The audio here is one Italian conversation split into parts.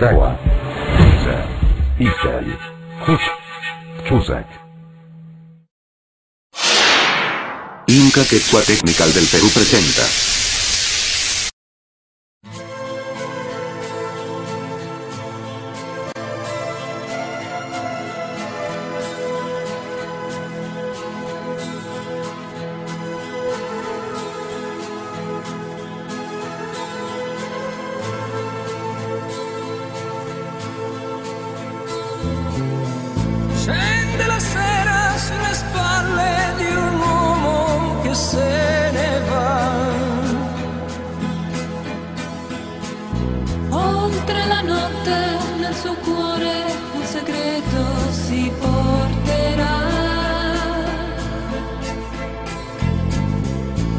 Dawa, Pisa, Ital, Kush, Chusac. Inca Quechua Technical del Perú presenta. Scende la sera sulle spalle di un uomo che se ne va. Oltre la notte nel suo cuore un segreto si porterà.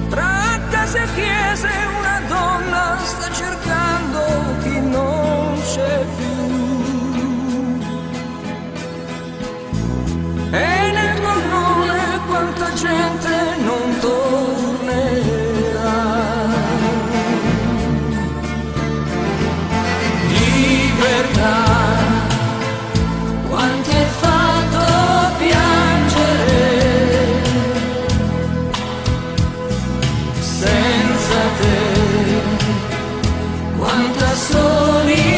Tra case e chiese una donna sta cercando chi non c'è più. E nel tuo nome quanta gente non tornerà. Libertà, quanto hai fatto piangere, senza te, quanta solitudine.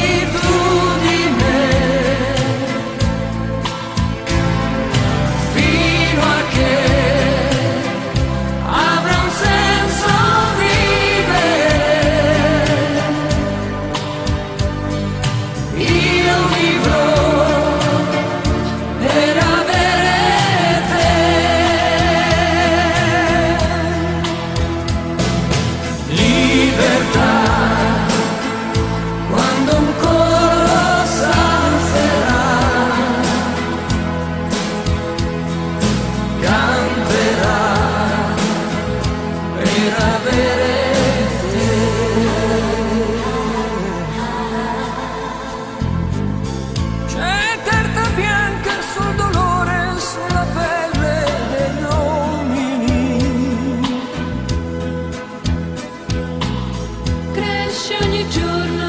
Fino a che avrà un senso vivere, io vivrò per avere te. Libertà, quando un coro s'alzerà, canterà per avere te. C'è carta bianca sul dolore, sulla pelle degli uomini. Cresce ogni giorno